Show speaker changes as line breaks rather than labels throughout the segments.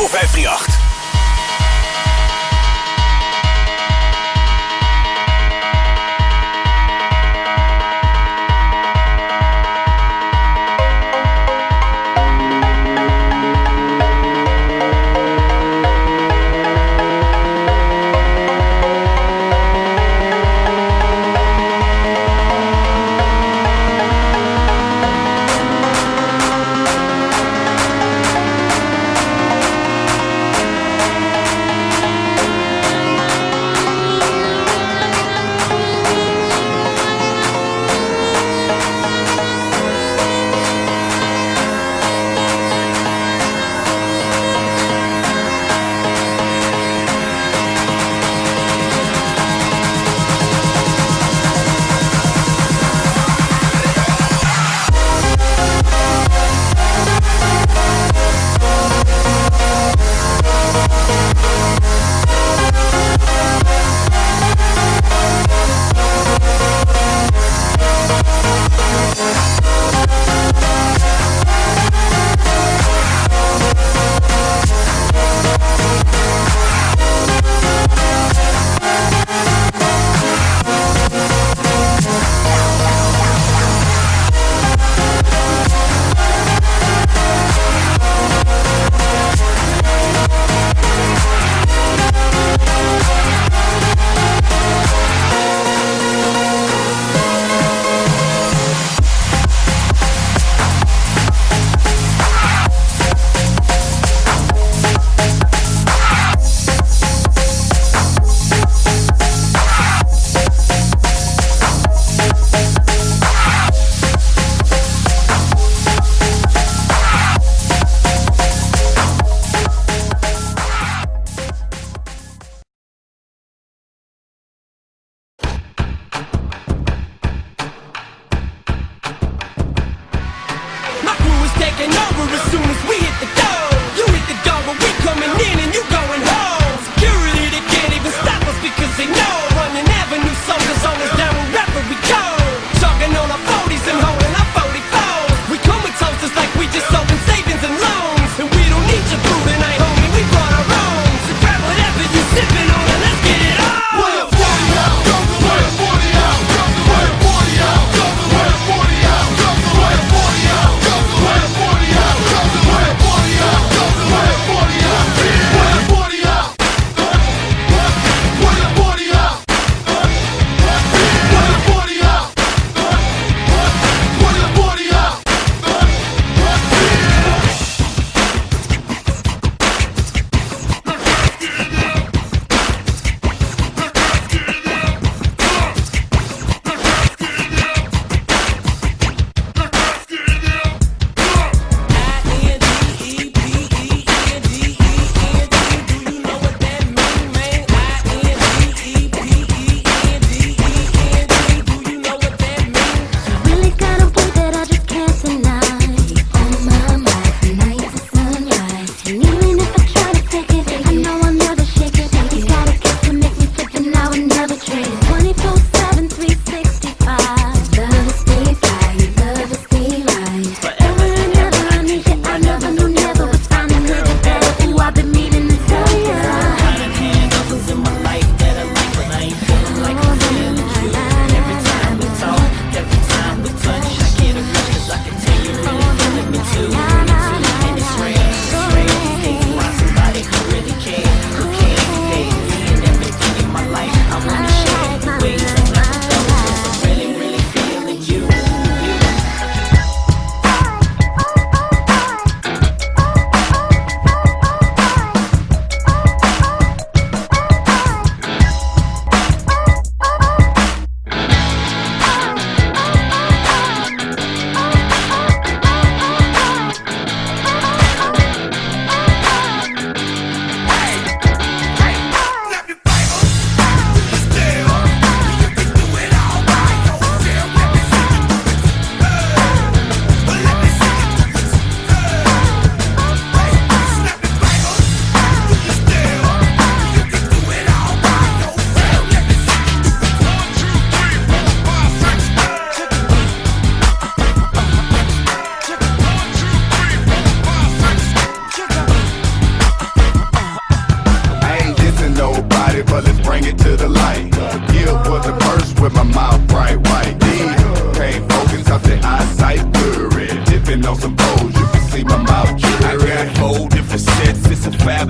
Radio 538.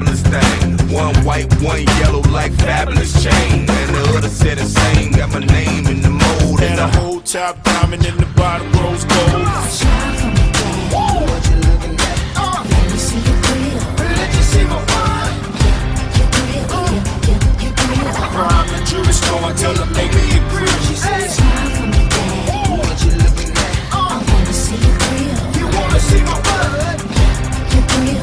fabulous thing. One white, one yellow, like fabulous chain. And the other said the same, got my name in the mold.
And the whole top diamond in the bottom rose gold.
Shine for me, daddy. What you looking at? Let me see your grill.
Let you see my wine.
Your grill.
Prime the jewelry store and tell them make me a grill. She said,
Shine for me, daddy.
what you looking at?
I wanna see your grill.
You wanna see my butt?
Your grill.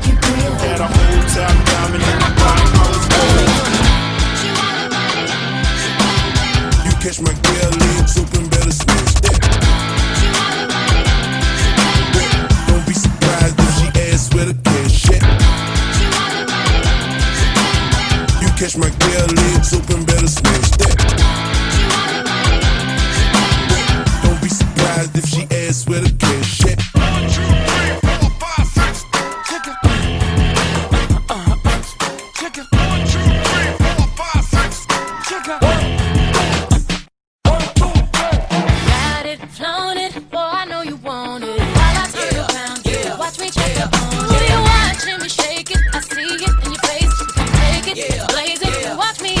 Your grill.
And the whole top diamond in the bottom rose gold. You catch my girl legs open, better switch that. Don't be surprised if she asks where the cash at. You catch my girl legs open, better switch that. Don't be surprised if she asks where the cash at. 1, 2, 3, 4, 5, 6. Check it. Check it. 1, 2, 3, 4, 5, 6. Check it.
Got it, flown it, boy, I know you want it. While I turn around, you watch me check up on it. You're watching me shake it, I see it in your face. Take it, blaze it, watch me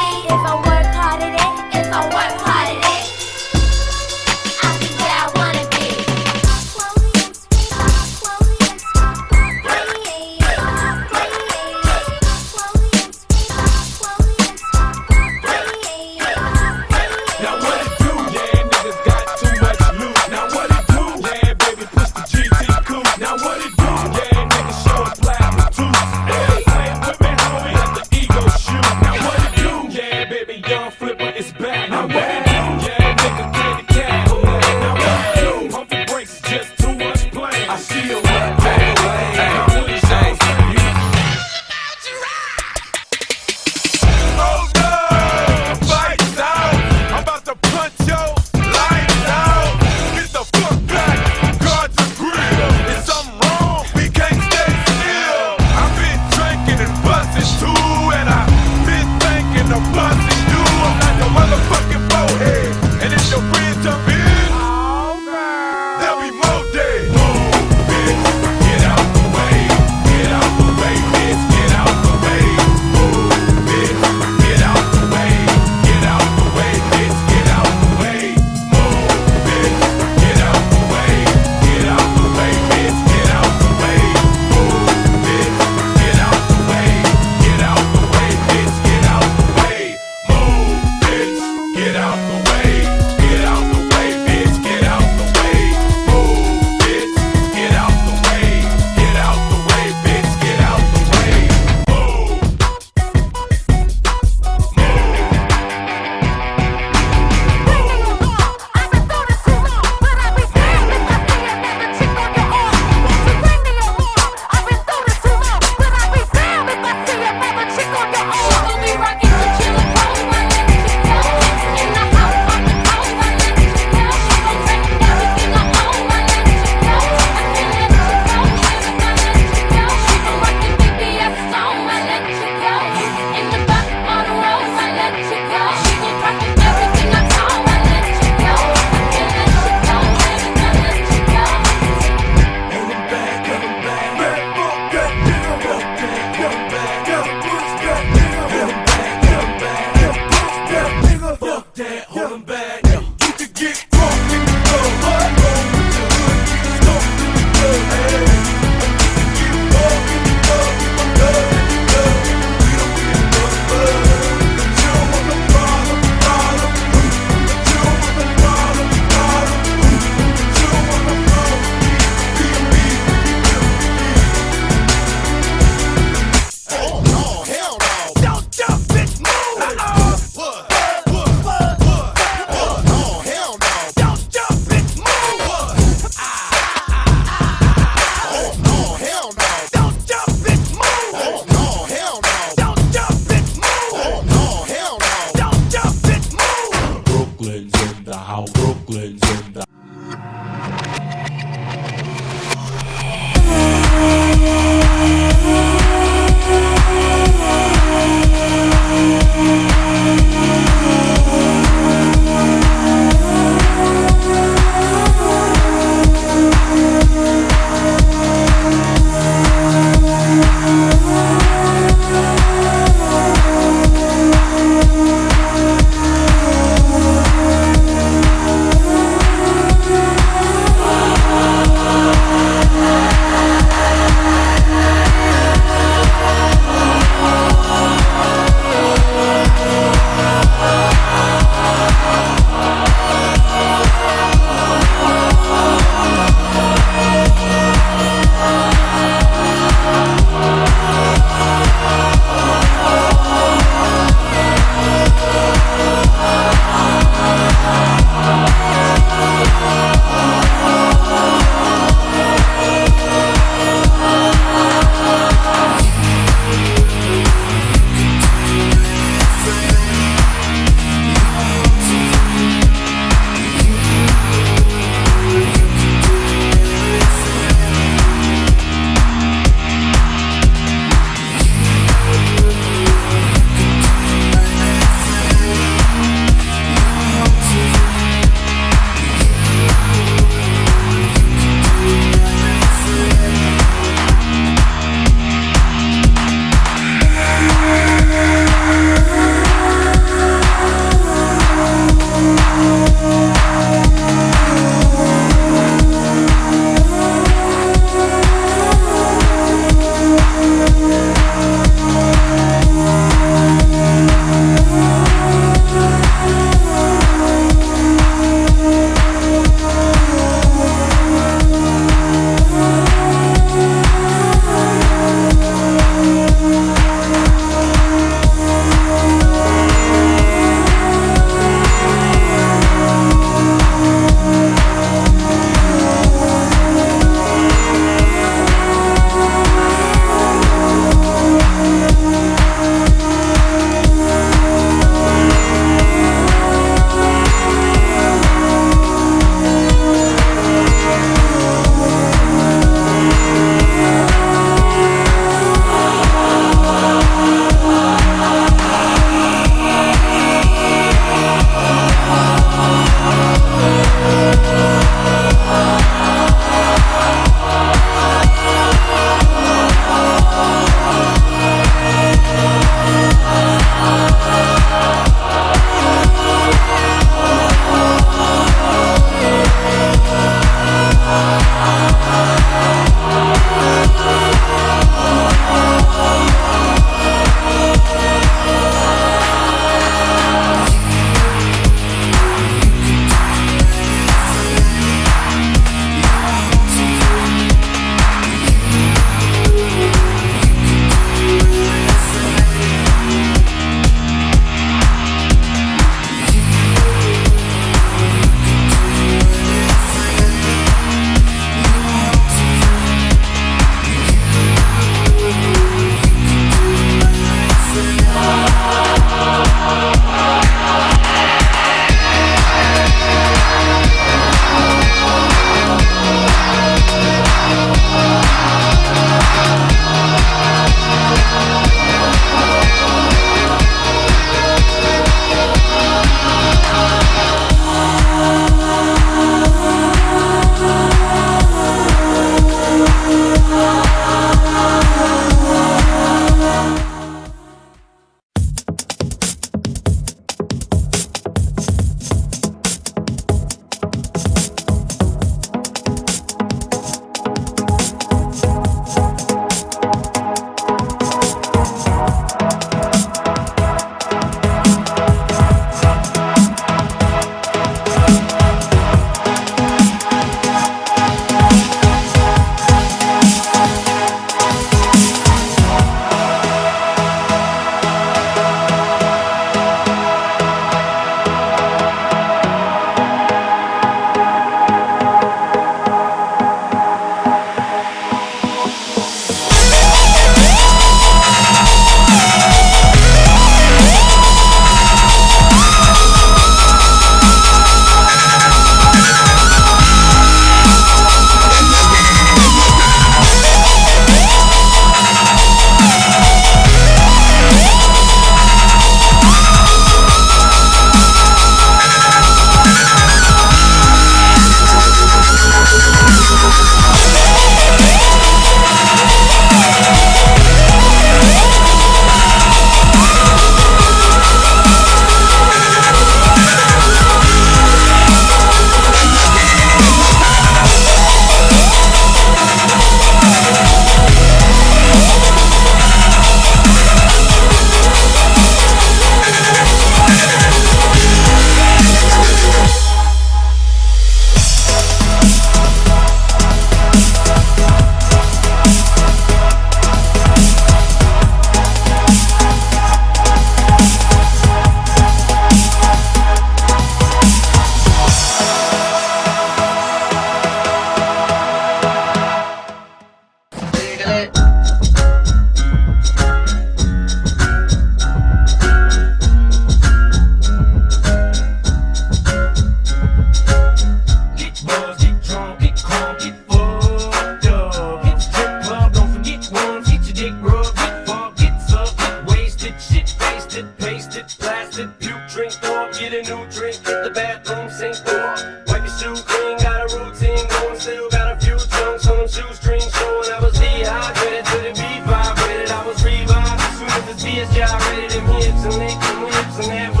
rub, fall, gets up, wasted, shit wasted, pasted, blasted, puke, drink, throw up, get a new drink, hit the bathroom, sink, throw up, wipe your shoe clean, got a routine going, still got a few chunks on them shoestrings showing. I was dehydrated to the beat vibrated, I was revived as soon as the BS gyrated, them hips and legs and lips and that.